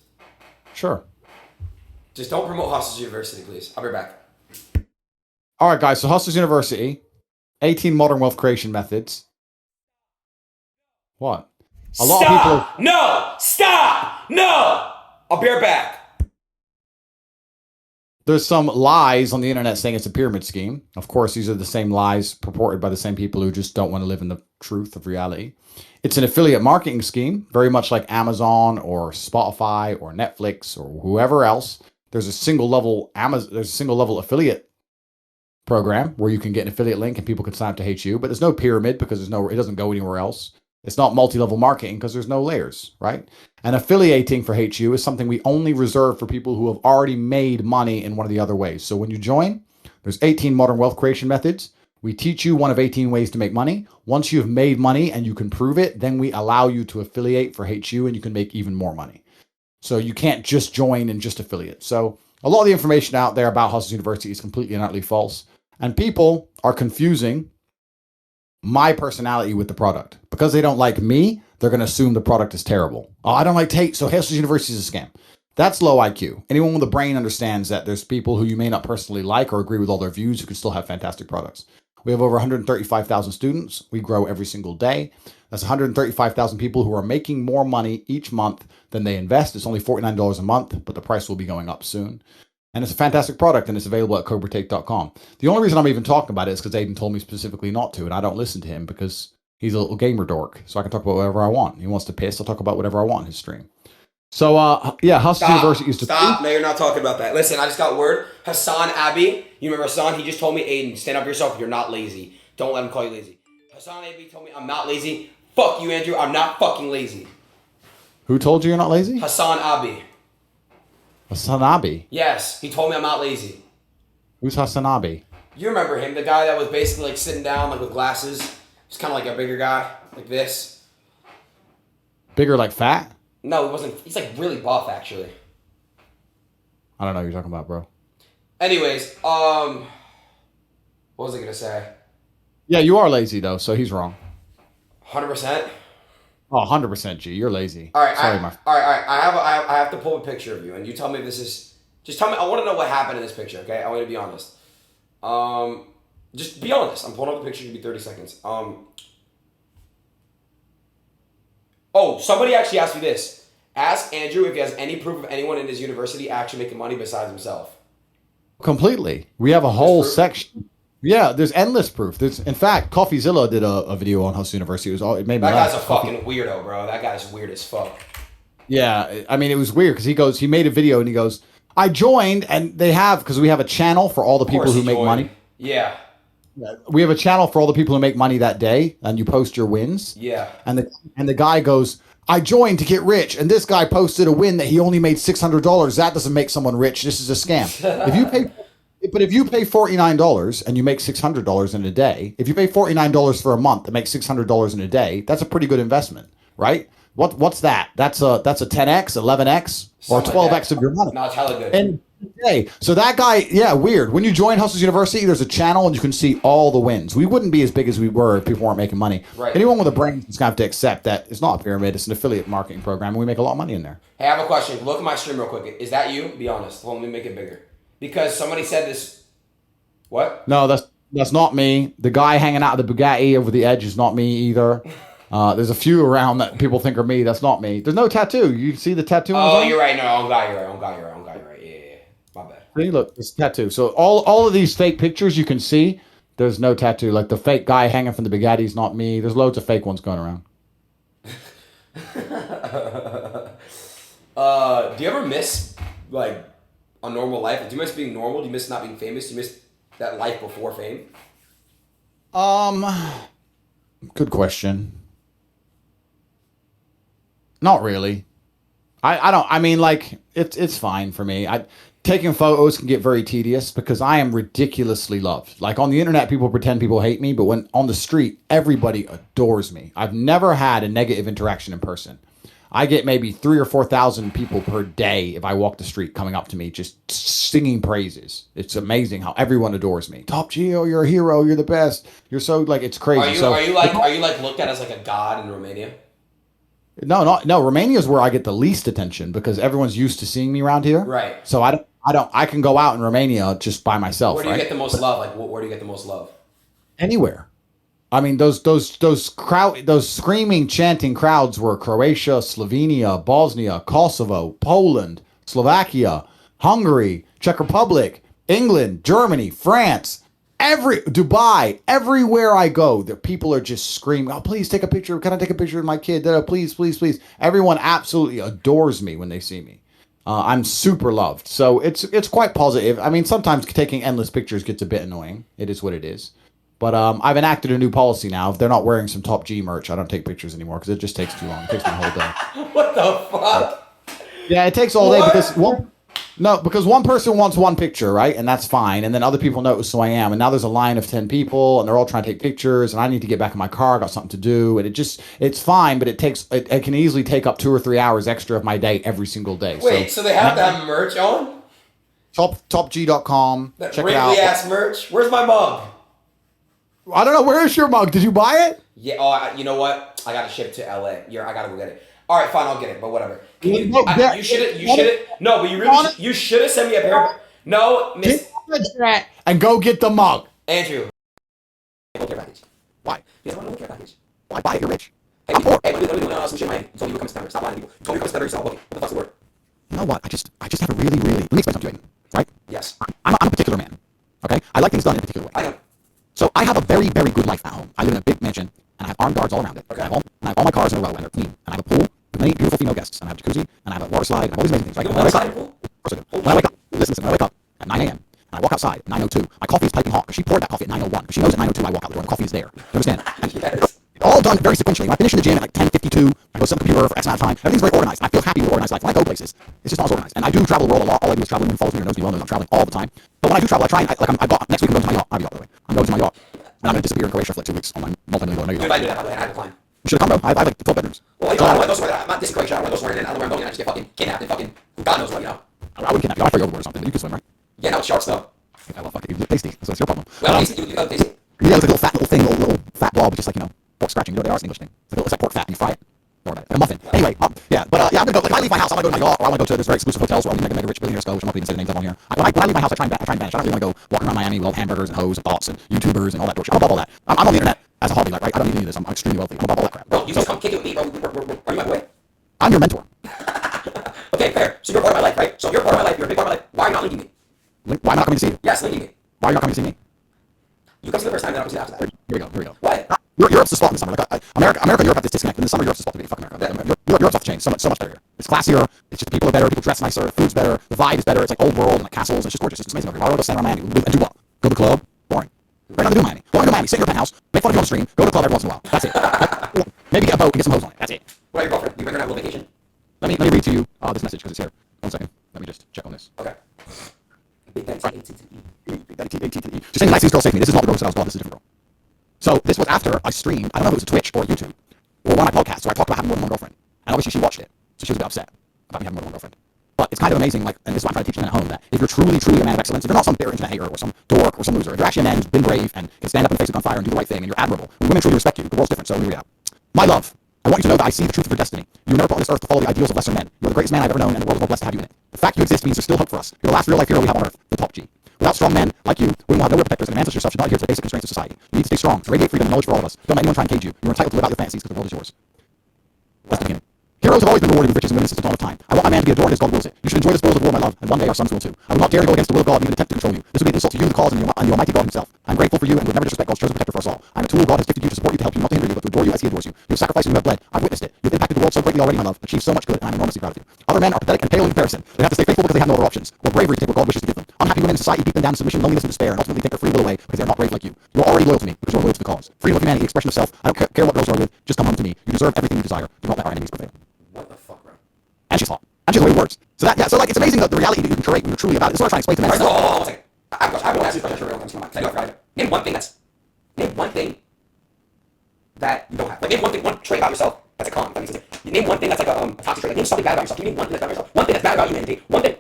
Sure. Just don't promote Hustlers University, please. I'll be right back. All right, guys. So Hustlers University, 18 modern wealth creation methods. What? Lot of people. No! Stop! No! I'll be right back. There's some lies on the internet saying it's a pyramid scheme. Of course, these are the same lies purported by the same people who just don't want to live in the truth of reality. It's an affiliate marketing scheme, very much like Amazon or Spotify or Netflix or whoever else. There's a single level affiliate program where you can get an affiliate link and people can sign up to HU, but there's no pyramid because it doesn't go anywhere else. It's not multi-level marketing because there's no layers, right? And affiliating for HU is something we only reserve for people who have already made money in one of the other ways. So when you join, there's 18 modern wealth creation methods. We teach you one of 18 ways to make money. Once you've made money and you can prove it, then we allow you to affiliate for HU and you can make even more money. So you can't just join and just affiliate. So a lot of the information out there about Hustle University is completely and utterly false. And people are confusing my personality with the product. Because they don't like me, they're going to assume the product is terrible. Oh, I don't like Tate, so Hustle University is a scam. That's low IQ. Anyone with a brain understands that there's people who you may not personally like or agree with all their views who can still have fantastic products. We have over 135,000 students. We grow every single day. That's 135,000 people who are making more money each month than they invest. It's only $49 a month, but the price will be going up soon. And it's a fantastic product, and it's available at cobratate.com. The only reason I'm even talking about it is because Adin told me specifically not to, and I don't listen to him because he's a little gamer dork, so I can talk about whatever I want. He wants to piss, I'll talk about whatever I want in his stream. So, yeah, Hustle University is to Stop. No, you're not talking about that. Listen, I just got word. Hassan Abi, you remember Hassan? He just told me, Adin, stand up for yourself. You're not lazy. Don't let him call you lazy. Hassan Abi told me I'm not lazy. Fuck you, Andrew. I'm not fucking lazy. Who told you you're not lazy? Hassan Abi. Hassan Abi? Yes, he told me I'm not lazy. Who's Hassan Abi? You remember him, the guy that was basically like sitting down like with glasses. He's kind of like a bigger guy, like this. Bigger like fat? No, he wasn't. He's like really buff, actually. I don't know what you're talking about, bro. Anyways, what was I gonna say? Yeah, you are lazy though, so he's wrong. 100%. Oh, 100%, G. You're lazy. All right, sorry, all right. I have to pull a picture of you, and you tell me if this is. Just tell me. I want to know what happened in this picture. Okay, I want you to be honest. Just be honest. I'm pulling up the picture. It'll be 30 seconds. Oh, somebody actually asked me this. Ask Andrew if he has any proof of anyone in his university actually making money besides himself. Completely. We have a whole section. Yeah, there's endless proof. In fact, CoffeeZilla did a video on Hustle University. It made me laugh. That guy's a fucking weirdo, bro. That guy's weird as fuck. Yeah, I mean, it was weird because he made a video and he goes, I joined, and because we have a channel for all the people who make money. Yeah. We have a channel for all the people who make money that day, and you post your wins. Yeah. And the guy goes, I joined to get rich, and this guy posted a win that he only made $600. That doesn't make someone rich. This is a scam. If you pay $49 and you make $600 in a day, if you pay $49 for a month and make $600 in a day, that's a pretty good investment, right? What's that? That's a 10x, 11x, or 12x of your money. No, it's hella good. And okay, so that guy, yeah, weird. When you join Hustle University, there's a channel and you can see all the wins. We wouldn't be as big as we were if people weren't making money. Right. Anyone with a brain is gonna have to accept that it's not a pyramid; it's an affiliate marketing program, and we make a lot of money in there. Hey, I have a question. Look at my stream real quick. Is that you? Be honest. Let me make it bigger. Because somebody said this. What? No, that's not me. The guy hanging out of the Bugatti over the edge is not me either. There's a few around that people think are me. That's not me. There's no tattoo. You see the tattoo? Oh, you're right. No, on guy, you're right. Yeah. My bad. See, look, it's tattoo. So all of these fake pictures you can see, there's no tattoo. Like the fake guy hanging from the Bugatti is not me. There's loads of fake ones going around. Do you ever miss like a normal life? Do you miss being normal? Do you miss not being famous? Do you miss that life before fame? Good question. Not really. I don't. I mean, like it's fine for me. Taking photos can get very tedious because I am ridiculously loved. Like on the internet, people pretend people hate me, but when on the street, everybody adores me. I've never had a negative interaction in person. I get maybe 3,000 or 4,000 people per day if I walk the street coming up to me just singing praises. It's amazing how everyone adores me. Top Geo, you're a hero. You're the best. You're so like it's crazy. Are you like looked at as like a god in Romania? No. Romania is where I get the least attention because everyone's used to seeing me around here. Right. So I can go out in Romania just by myself. Where do you get the most love? Like where do you get the most love? Anywhere. I mean, those screaming, chanting crowds were Croatia, Slovenia, Bosnia, Kosovo, Poland, Slovakia, Hungary, Czech Republic, England, Germany, France, Dubai, everywhere I go, the people are just screaming, "Oh, please take a picture. Can I take a picture of my kid? Please, please, please." Everyone absolutely adores me when they see me. I'm super loved. So it's quite positive. I mean, sometimes taking endless pictures gets a bit annoying. It is what it is. But I've enacted a new policy now. If they're not wearing some Top G merch, I don't take pictures anymore because it just takes too long. It takes me a whole day. What the fuck? Yeah, it takes all day because one person wants one picture, right? And that's fine. And then other people notice who I am. And now there's a line of 10 people and they're all trying to take pictures and I need to get back in my car. I got something to do. And it's fine, but it can easily take up 2 or 3 hours extra of my day every single day. Wait, so they have to have merch on? Topg.com. That check it out. wrinkly ass merch? Where's my mug? I don't know. Where is your mug? Did you buy it? Yeah. Oh, you know what? I got to ship to LA. I got to go get it. All right, fine. I'll get it. But whatever. You should have. No, but you should have sent me a pair. No, Miss. And go get the mug, Andrew. Why? Because I want to care package. Why buy it? You're rich. Hey, let me do some shit in my hand. You told me you were coming to Stop lying to people. You told me you were coming to yourself. Okay, what the fuck's the word? You know what? I just have a really. Let me explain something to you, right? Yes. I'm a particular man. Okay, I like things done in a particular way. I know. So I have a very, very good life at home. I live in a big mansion, and I have armed guards all around it. Okay. I have all my cars in a row, and they're clean. And I have a pool with many beautiful female guests. And I have a jacuzzi, and I have a water slide, and all these amazing things. Right? When I wake up, of course I do. When I wake up, listen, when I wake up at 9 a.m., and I walk outside at 9:02, my coffee is piping hot because she poured that coffee at 9:01. Because she knows at 9:02 I walk out the door and the coffee is there. You understand? Yes. All done very sequentially. When I finish in the gym at like 10:52, I go to some computer for X amount of time. Everything's very organized. I feel happy with organized life. When I go places, it's just not as organized. And I do travel the world a lot. All I do is travel. Anyone who follows me or knows me well knows I'm traveling all the time. But when I do travel, I try and next week I'm going to my yacht. I have a yacht, by the way. I'm going to my yacht. And I'm going to disappear in Croatia for like 2 weeks on my multi-million Dude, I do that, by the way. I decline. You should have come, bro. I have like 12 bedrooms. Well, you know, I want to go somewhere. I'm not this Croatia. I want to go somewhere and I don't know where I'm going and I just get fucking kidnapped and fucking God knows what, you know. I wouldn't kidnap you. I'd throw you overboard or something. You can swim, right? Yeah, no, it's sharks though. Okay, well, fuck it. You're tasty. So it's your problem. Well, you go tasty. Yeah, it's like a little fat blob, just like, pork scratching. You know what they are? It's an English thing. It's like pork fat and you fry it. Don't worry about it. A muffin. Anyway, yeah, but I'm gonna go. Like, if I leave my house, I'm gonna go to my yacht, or I'm gonna go to this very exclusive hotels where only mega rich billionaires go, which I'm not even say the names of on here. When I leave my house, I try and vanish. I don't really want to go walking around Miami with hamburgers and hoes and thoughts and YouTubers and all that bullshit. I'm above all that. I'm on the internet as a hobby, like, right? I don't need to do this. I'm extremely wealthy. I'm above all that crap. Bro, you just come kick it with me, bro. Are you my boy? I'm your mentor. Okay, fair. So you're part of my life, right? So you're part of my life. You're a big part of my life. Why are you not linking me? Why am I not coming to see you? Yes, linking me. Why are you not coming to see me? You come to the first time, then I'll come to the after that. Here we go. What? Europe's the spot in the summer. Like, America and Europe have this disconnect. In the summer, Europe's the spot to be. Fuck America. Europe's off the chain. So much better here. It's classier. It's just people are better. People dress nicer. The food's better. The vibe is better. It's like old world and like castles. It's just gorgeous. It's amazing. I want to go stand around Miami and do what? Go to the club? Boring. Right now to do Miami. Go to Miami. Sit in your penthouse. Make fun of you on the stream. Go to the club every once in a while. That's it. Maybe get a boat and get some hoes on it. That's it. What about your girlfriend? You bring her on a little vacation? Let me read to you this message because it's here. 1 second. Let me just check on this. Okay. Big Daddy Tate. Just saying the nicest girl saved me. This is not the girl that I was involved. This is a different girl. So this was after I streamed. I don't know if it was a Twitch or a YouTube or one of my podcasts where I talked about having more than one girlfriend. And obviously she watched it, so she was a bit upset about me having more than one girlfriend. But it's kind of amazing, like, and this is why I'm trying to teach them at home, that if you're truly a man of excellence, if you're not some bitter internet hater or some dork or some loser, if you're actually a man who's been brave and can stand up and face it on fire and do the right thing and you're admirable, when women truly respect you, the world's different. So here we go. My love, I want you to know that I see the truth of your destiny. You were never put on this earth to follow the ideals of lesser men. You're the greatest man I've ever known, and the world is all blessed to have you in it. The fact you exist means there's still hope for us. You're the last real life hero we have on earth, the top G. Without strong men like you, we will have no real protectors, and a man such as yourself should not adhere to the basic constraints of society. You need to stay strong, to radiate freedom and knowledge for all of us. Don't let anyone try and cage you. You're entitled to live out your fantasies because the world is yours. That's the beginning. Heroes have always been rewarded with riches and women since the dawn of time. I want my man to be adored as God wills it. You should enjoy the spoils of war, my love, and one day our sons will too. I will not dare to go against the will of God, even attempt to control you. This would be an insult to you and the cause and the Almighty God himself. I'm grateful for you and would never disrespect God's chosen protector for us all. I'm a tool God has gifted you to support you, to help you, not to hinder you, but to adore you as he adores you. You've sacrificed and you have bled. I've witnessed it. You've impacted the world so greatly already, my love. Achieved so much good, and I'm enormously proud of you. Other men are pathetic and pale in comparison. They have to stay faithful because they have no other options. Or bravery to take what God wishes to give them. Unhappy women in society beat them down to submission, loneliness, and despair, and ultimately take their free will away because they are not brave like you. You're already loyal to me because you're loyal to the cause. Freedom of humanity, expression of self. I don't care what girls you are with. Just come home to me. You deserve everything you desire. Do not let our enemies prevail. What the fuck, bro? And she's hot. And she's the way it works. So like it's amazing that the reality that you can create when you're truly about it. This is what I'm trying to explain to men. Hold on 1 second. I want to ask you a question. Comes to my mind. I forgot it. Name one thing that you don't have. Like, name one trait about yourself that's a con. That makes sense. Name one thing that's like a toxic trait. Like, name something bad about yourself. Can you name one thing that's bad about yourself? One thing that's bad about humanity. One thing.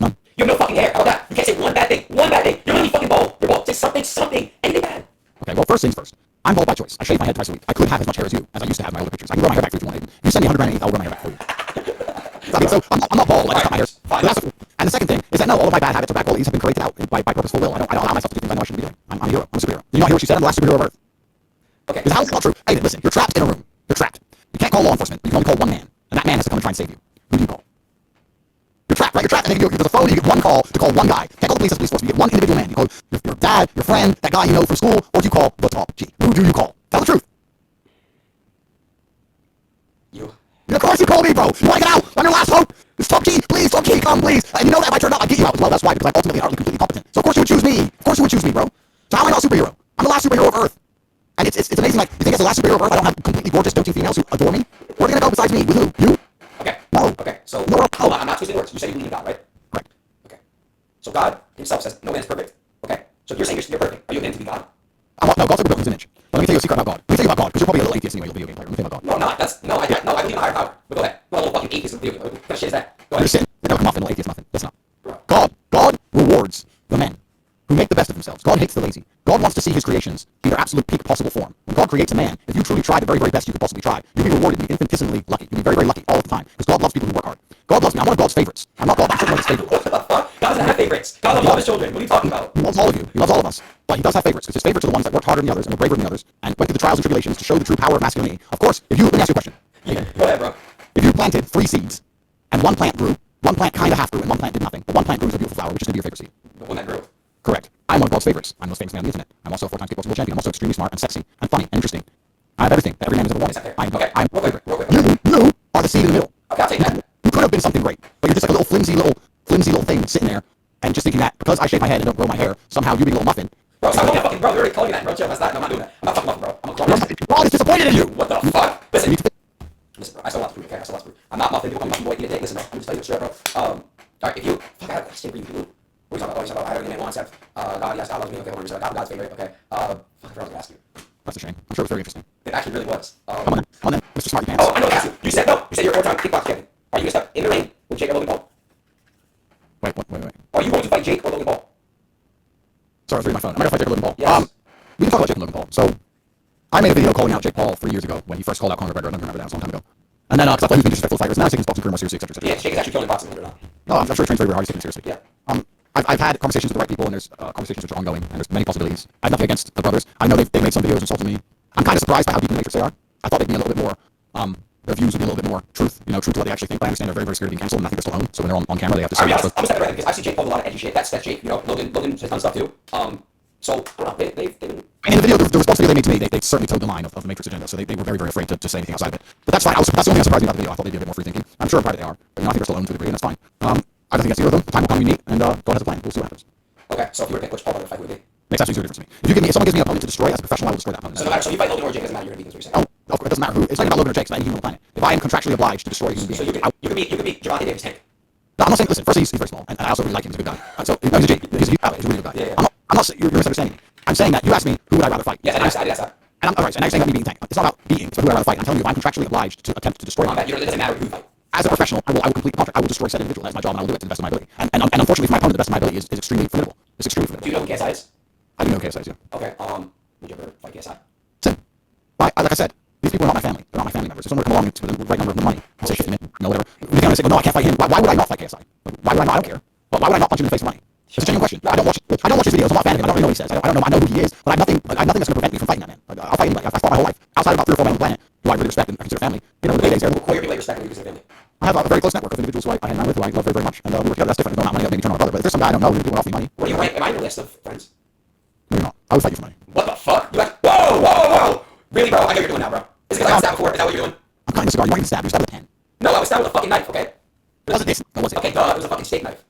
None. You have no fucking hair. How about that? You can't say one bad thing. One bad thing. You're really fucking bald. You're bald. Say something. Anything bad. Okay, well, first things first. I'm bald by choice. I shave my head twice a week. I could have as much hair as you, as I used to have in my older pictures. I can grow my hair back if you want. If you send me 100 grand a week, I'll grow my hair back for you. I mean, so I'm not bald. Like, I cut my hair. And the second thing is that no, all of my bad habits or bad qualities have been created out by purposeful will. I don't allow myself to do things I know I shouldn't be doing. I'm a hero. I'm a superhero. Did you not hear what she said? I'm the last superhero of Earth. Okay. Because how is it not true? Hey, listen, you're trapped in a room. You're trapped. You can't call law enforcement. You can only call one man. And that man has to come and try and save you. you're trapped. And there's a phone, and you get one call to call one guy. Can't call the police as police force. You get one individual man. You call your dad, your friend, that guy you know from school, or do you call the top G? Who do you call? Tell the truth. You. Of course you call me, bro. You want to get out? I'm your last hope. It's top G. Please, top G, come, please. And you know that if I turn up, I'd get you out as well. That's why, because I'm ultimately utterly completely competent. So of course you would choose me. Of course you would choose me, bro. So how am I not a superhero? I'm the last superhero of Earth. And it's amazing, like, you think as the last superhero of Earth, I don't have completely gorgeous, doting females who adore me? Where are they gonna go besides me? With who? You? Okay. No. Okay, so, no. Hold on, I'm not twisting words. You said you believe in God, right? Correct. Okay. So God himself says, no man is perfect. Okay. So you're saying you're perfect. Are you admitting to be God? No, God's like a built image. But let me tell you a secret about God. Let me tell you about God, because you're probably a little atheist anyway, you're a video game player. Let me tell you about God. No, I'm not. No, I believe in a higher power. But go ahead. You're a little fucking atheist in video game. What kind of shit is that? Go ahead. You're sin. You're like muffin, little atheist muffin. That's not. God rewards the men who make the best of themselves. God hates the lazy. God wants to see his creations in their absolute peak possible form. When God creates a man, if you truly try the very, very best you could possibly try, you'll be rewarded and be infinitesimally lucky. You'll be very, very lucky all the time. Because God loves people who work hard. God loves me. I'm one of God's favorites. I'm not God. I'm certainly his favorite. What the fuck? God doesn't have favorites. God loves all his children. What are you talking about? He loves all of you. He loves all of us. But he does have favorites, because his favorites are the ones that worked harder than the others and were braver than the others and went through the trials and tribulations to show the true power of masculinity. Of course, let me ask you a question. Yeah, go ahead, bro. If you planted 3 seeds and one plant grew, one plant kind of half grew, and one plant did nothing, but one plant grew as a beautiful flower, which is going to be your favorite seed. The one that grew. Correct. I'm one of God's favorites. I'm the most famous man on the internet. I'm also a 4-time kickboxing world champion. I'm also extremely smart and sexy and funny and interesting. I have everything that every man has ever wanted. I'm real quick. You are the seed in the middle. Okay, I'll take that. You could have been something great, but you're just like a little flimsy little thing sitting there and just thinking that because I shave my head and don't grow my hair, somehow you being a little muffin. Bro, stop calling me fucking bro. You already called me that, bro. Chill. That's not. No, I'm not doing that. I'm not fucking muffin, bro. I'm a clone. God is disappointed in you. What the fuck? Listen, bro. I still want to prove, okay? I still want to prove. I'm not muffin. People call me muffin boy. Eat a dick. Listen, bro. I'm just telling you the truth, bro. Alright, if you fuck, I can't breathe. What are you talking about? I don't even want sex. God, yes, God loves me. Okay, 100%. God's favorite. Okay. Fuck, I forgot to ask you. That's a shame. I'm sure it was very interesting. It actually really was. Come on then, Mr. Smarty Pants. Oh, I know what I asked you. You said no. You said you're a 4-time kickboxing champion. Are you gonna step in the ring with Jake or Logan Paul? Wait. Are you going to fight Jake or Logan Paul? Sorry, I was reading my phone. I'm gonna fight Jake or Logan Paul. Yes. We can talk about Jake and Logan Paul. So, I made a video calling out Jake Paul 3 years ago when he first called out Conor McGregor. I don't remember that. It was a long time ago. And then, because I thought he was being disrespectful fighters, now he's taking his boxing career more seriously, etc. Yeah, Jake is actually killing boxing, believe it or not. No, I'm sure he trains very hard. He's taking it seriously. Yeah. I've had conversations with the right people, and there's conversations which are ongoing, and there's many possibilities. I have nothing against the brothers. I know they've made some videos insulting me. I'm kind of surprised by how deep in the matrix they are. I thought they'd be a little bit more, their views would be a little bit more truth to what they actually think. But I understand they're very, very scared of being canceled, and I think they're still owned. So when they're on camera, they have to say. I'm gonna step right because I see Jake pull a lot of edgy shit. That's Jake. You know, Logan has done stuff too. So I don't know, they've been. In the video, the response video they made to me, they certainly toed the line of the Matrix agenda. So they were very, very afraid to say anything outside of it. But that's fine. That's the only thing that surprised me about the video. I thought they'd be a bit more free thinking. I'm sure in part they are, but I think they're still owned to a degree, and that's fine. I don't think that's either of them. The time will come, we meet, and God has a plan. We'll see what happens. Okay, so if you were to pick which Paul to fight, would it be? Makes absolutely zero difference to me. If someone gives me an opponent to destroy as a professional, I will destroy that opponent. So no matter, so you fight Logan or Jake, doesn't matter. You're gonna beat them. Is what you're saying? Oh, of course, it doesn't matter who. It's not about Logan or Jake. It's about any human on the planet. If I am contractually obliged to destroy a human being, so you could beat Javante Davis Tank. No, I'm not saying. Listen, first he's very small, and I also really like him. He's a good guy. So no, he's a G. He's a really good guy. Yeah. I'm not. You're misunderstanding me. I'm saying that you asked me who would I rather fight. Yes, I did ask that. And I'm alright. And I'm saying about me beating Tank. It's not about beating. It's about who I'd rather fight. I'm telling you, if I'm contractually obliged to attempt to destroy him. It doesn't matter who you fight. As a professional, I will complete the contract. I will destroy said individual. That's my job, and I will do it to the best of my ability. And unfortunately for my opponent, the best of my ability is extremely formidable. It's extremely formidable. Do you know who KSI is? I do know KSI, yeah. Okay. Would you ever fight KSI? Tim. Like I said, these people are not my family. They're not my family members. If someone were to come along with the right number of the money and say 50 million, whatever, we can say, well, no, I can't fight him. Why would I not fight KSI? Why would I not? I don't care. Why would I not punch him in the face for money? It's a genuine question. I don't watch his videos. I'm not a fan of him. I don't really know what he says. I don't know. I know who he is, but I have nothing that's going to prevent me from fighting that man. I'll fight anybody. I've fought my whole life. Outside of about 3 or 4 men on the planet who I really respect and consider family. You know, the days there. Who are your people you respect and you consider family? I have a very close network of individuals who I hang out with, who I love very, very much, and we work together. That's different. I don't have money that made me turn on my brother, but if there's some guy I don't know who's doing off me money. What do you rank? Am I on your list of friends? No, you're not. I would fight you for money. What the fuck? You're like, whoa! Really, bro? I know what you're doing now, bro. Is it because I was stabbed before? Is that what you're doing? I'm cutting a cigar. You weren't even stabbed. You're stabbed with a 10. No, I was stabbed with a fucking knife. Okay. It wasn't this. What was it? Okay, duh. It was a fucking steak knife.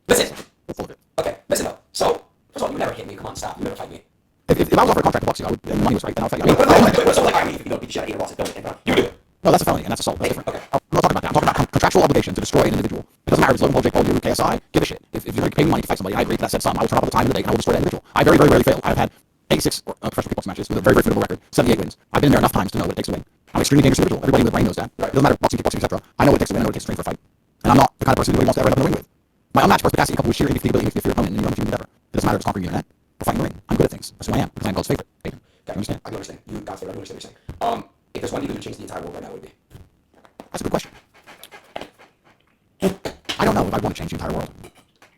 Listen. Full of it. Okay, listen though. So, first of all, you never hit me. Come on, stop. You never fight me. If I was offered a contract to box you, I would, and the money was right, then I would fight you. But so like, I mean, if you don't beat the shit out of either boss, you do it. No, that's a felony, and that's assault. That's different. Okay. I'm not talking about that. I'm talking about contractual obligation to destroy an individual. It doesn't matter if it's Logan Paul, Jake Paul, you, KSI, give a shit. If you're going to pay me money to fight somebody, I agree to that said sum. I will turn up at the time of the day and I will destroy that individual. I very, very rarely fail. I've had 86 professional kickboxing matches with a very, very formidable record, 78 wins. I've been there enough times to know what it takes to win. I'm an extremely dangerous individual. Everybody with a brain knows that. It doesn't matter boxing, kickboxing, etc. I know what it takes to win. I know what it takes to train for a fight. And I'm not the kind of person who really wants to ever end up in the ring with. My unmatched perspicacity coupled with sheer indefatigability makes me fear opponent, and you don't have to do whatever. It doesn't matter if it's conquering the internet or fighting the ring. I'm good at things. That's who I am, because I'm God's favorite. Adin. Okay, You understand? I do understand. You God's favorite. I do understand what you're saying. If there's one thing you would change the entire world right now, what would it be? That's a good question. I don't know if I want to change the entire world.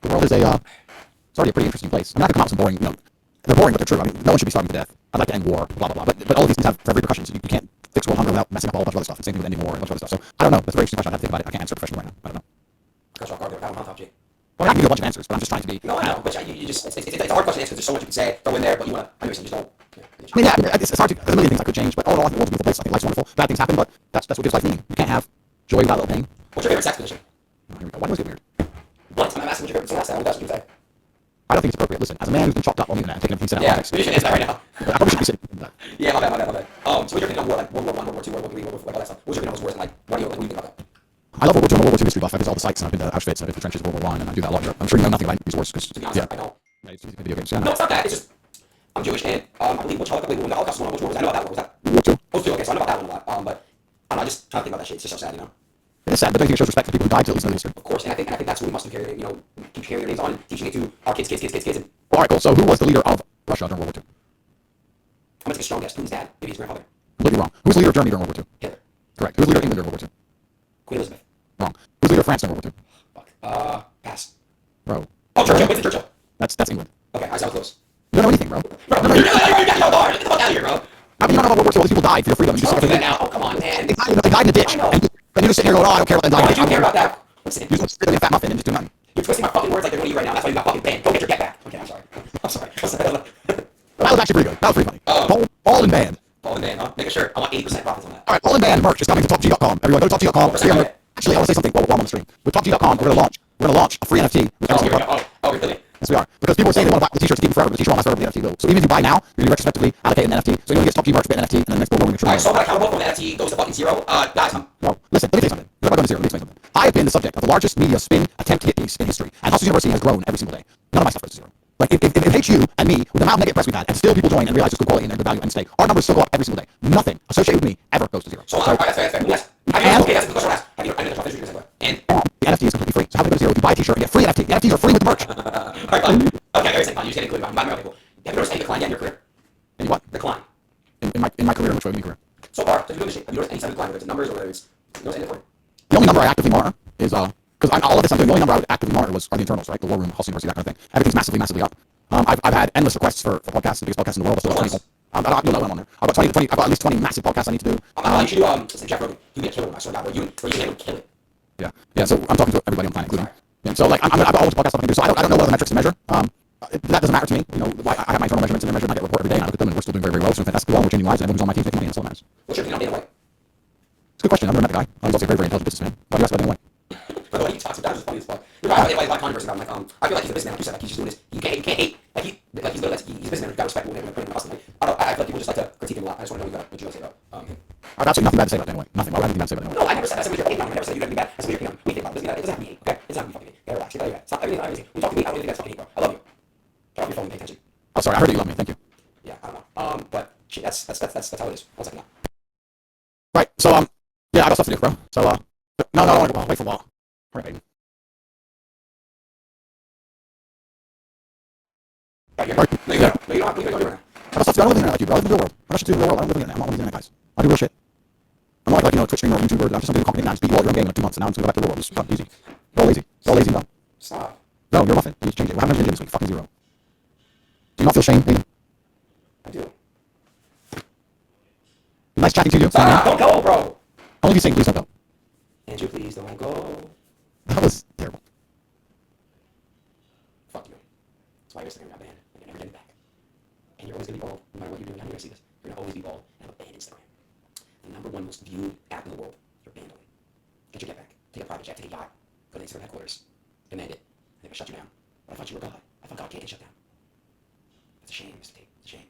The world is it's already a pretty interesting place. I'm not going to come out with some boring, they're boring, but they're true. I mean, no one should be starving to death. I'd like to end war, blah, blah, blah. But all of these things have repercussions. You can't fix world hunger without messing up a whole bunch of other stuff. It's the same thing with ending war and a bunch of other stuff. So I don't know. That's a very interesting question. I have to think about it. I can't answer it professionally right now. I don't know. That's rock hard. I don't know, top G. I mean, yeah, it's hard to. There's a million things I could change, but all in all, I think the world's a beautiful place. I think life's wonderful. Bad things happen, but that's what gives life meaning. You can't have joy without a little pain. What's your favorite sex position? Oh, here we go. Why do I get weird? What? I'm asking what your favorite sex. That's what you say. I don't think it's appropriate. Listen, as a man who's been chopped up on the internet and taken everything said out Yeah, of context, you should answer that right now. I probably shouldn't be sitting. Yeah, my bad. So what's your opinion on war, like World War I, World War II, World War III, World War IV, like all that stuff? What's your opinion on wars and like what do you think about that? I love World War II. I'm a World War II history buff. I visit all the sites, and I've been to Auschwitz, I've been to the trenches of World War I, and I do that a lot. I'm sure you know nothing about these wars because To be honest, I don't. Yeah, it's video games. Yeah, No, it's not that. It's just I'm Jewish and I believe when the Holocaust was on, which war was that? I know about that war. Was that World War II. Oh, okay, so I know about that one a lot. But I don't know, I just trying to think about that shit. It's just so sad, you know. It is sad, but I think it shows respect to people who died to at least know history. Of course, and I think that's what we must carry, keep carrying their names on and teaching it to our kids. And All right, cool. So who was the leader of Russia during World War II? I'm gonna take a strong guess. Who's his dad? Maybe his grandfather. Completely wrong. Who's the leader of Germany during World War II? Hitler. Correct. Who's the leader of England during World War II? Queen Elizabeth. Wrong. Who's the leader of France during World War II? Fuck. Pass. Bro. Oh, Churchill. Winston Churchill. That's England. Okay, I sound close. You don't know anything, bro. Bro, you're get the fuck out of here, bro. I mean, you don't know about World War II. All these people died for your freedom. You just Don't do that now. Oh, come on, man. They died in a ditch. I know. And you're just sitting here going, oh, I don't care about them Why dying. do you care about that? Listen, You just sit in a fat muffin and just do nothing. you're twisting my fucking words like they're going to you right now. That's why you got fucking banned. Go get your get back. Okay, I'm sorry. That was actually pretty good. That was pretty funny. Paul and Band. Paul and Dan, huh? Make a shirt. I want 80% profits on that. All right, Paul and Band merch is coming to TalkG.com. Everyone, go to TalkG.com. Actually, I want to say something while I'm on the stream. With TalkG.com, we're going to launch a free NFT. With every single product. Really? Yes, we are. Because people are saying they want to buy the t-shirts even forever, but the t-shirt won't last forever, the NFT will. So even if you buy now, you're going to retrospectively allocate an NFT. So you're going to get TalkG merch, get an NFT, and then the next board we're going to Alright, so I'm accountable for the NFT goes to fucking zero. Guys, No, listen, let me tell you something. Before I go to zero, let me explain something. I have been the subject of the largest media spin attempt to hit me in history, and Hustle University has grown every single day. None of my stuff goes to zero. Like, if it hates you and me, with the amount of negative press we've had, and still people join and realize it's good quality and good value and stay, our numbers still go up every single day. Nothing associated with me ever goes to zero. So, that's fair. Yes. Okay, that's the question I asked. I didn't know the question. And the NFT is completely free. So how do we go to zero? If you buy a t-shirt, you get free NFT. The NFTs are free with the merch. Alright, fine. Okay, very simple. You just get included. Fine, okay, cool. Have you noticed any decline yet in your career? And you what? Decline. In my career, in which way? In career? So far, so you're doing this shit. Have you noticed any sign of decline, whether it's numbers or whether it's, you notice anything? The only number I actively monitor is because all of this I'm doing. The only number I would actively monitor are the internals, right? The war room, Hustle University, that kind of thing. Everything's massively up. I've had endless requests for podcasts, the biggest podcasts in the world. Still 20. You'll know when I'm on there. I've got I've got at least 20 massive podcasts I need to do. You should do listen, Jeff Rogan. You'd be a killer when I started out. You would kill it. Yeah. So I'm talking to everybody on the planet, including. Yeah, so like I've got all this podcast stuff I can do. So I don't know what other metrics to measure. That doesn't matter to me. I have my internal measurements and I measure and I get a report every day and I look at them and we're still doing very, very well. So fantastic. We're changing lives and everyone who's on my team is making money and that's all that matters. What's your opinion on Dana White? It's a good question. I've never met the guy. He's also a very, very intelligent businessman. Why do you ask about Dana White? By the way, he talks about that. It's funny as fuck. You're right. I like controversy about him. Like, I feel like he's a businessman. Like you said, like he's just doing this. You can't hate. Like he's good. He's a businessman. You gotta respect what they're custom. Like, I feel like people just like to critique him a lot. I just want to know what you guys say about him. I've absolutely nothing bad to say about Dana White. Nothing. Why would I have anything bad to say about Dana White? No, I never said that. I said you're hating on him. I never said you gotta be bad. I said you're hating on him. We think about it. It doesn't have to be hate. Okay? It doesn't have to be fucking hate. You gotta relax. You gotta be bad. Stop everything. When you talk to me, I don't think that's fucking hate, bro. I love you. Drop your phone and pay attention. Oh, sorry. I heard that you love me. Thank you. Yeah, I don't know. But shit, that's how it is. 1 second now. Right. So yeah, I got stuff to do, bro. So no, I don't want to go. Wait for a while. All right, baby. Right, no, you don't. No, you don't have to go do it now. I got stuff to do. I don't live in the internet like you, bro. I live in the real world. I got shit to do in the real world. I don't live in the internet. I'm not on the internet, guys. I do real shit. I'm not like Twitch streamer or YouTuber. I'm just something complicated now. Just beat you all your own game in like 2 months and now I'm just gonna go back to the real world. It's fucking easy. You're all lazy. You're all lazy and dumb. Stop. No, you're a muffin. Please change it. What happened to the gym this week? Fucking zero. Do you not feel shame, Aiden? I do. Nice chatting to you. Stop! Don't go, bro! Only if you sing, please don't go. Andrew, please don't go. That was terrible. Fuck you. That's why you're Instagram got banned. And you're never getting it back. And you're always gonna be bald. No matter what you're doing, how you guys see this. You're gonna always be bald and have a banned Instagram. The #1 most viewed app in the world. You're banned on it. Get your get back. Take a private jet, take a yacht. Go to Instagram headquarters. Demand it. They're gonna shut you down. But I thought you were God. I thought God can't get shut down. That's a shame, Mr. Tate. It's a shame.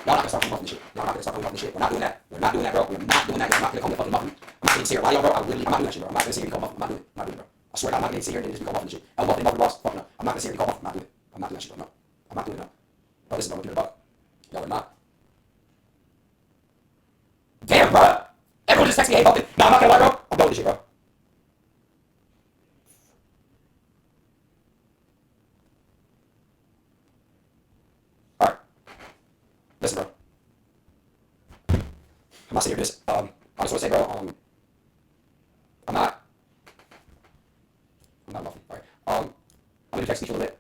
Y'all not gonna start fucking shit. Y'all not gonna start fucking shit. We're not doing that. We're not doing that, bro. We're not doing that. I'm not gonna call me a fucking muffin. I'm not gonna sit here. Why y'all, bro? I'm not doing that shit, bro. I'm not gonna sit here and call muffin. I'm not doing it. I'm not doing it, bro. I swear to God, I'm not gonna sit here and just be called muffin and shit. I'm muffin, muffin, boss. Fuck no. I'm not gonna sit here and call muffin. I'm not doing it. I'm not doing that shit, bro. No. I'm not doing it, no. Bro, listen, bro. We're doing it, bro. Y'all are not. Damn, bro. Everyone just text me, hey, fucking. No, I'm not gonna lie, bro. I'm done with this shit, bro. Alright. Listen, bro. I'm not sitting here just, I just want to say, bro, I'm not a muffin. Alright. I'm gonna text you for a little bit.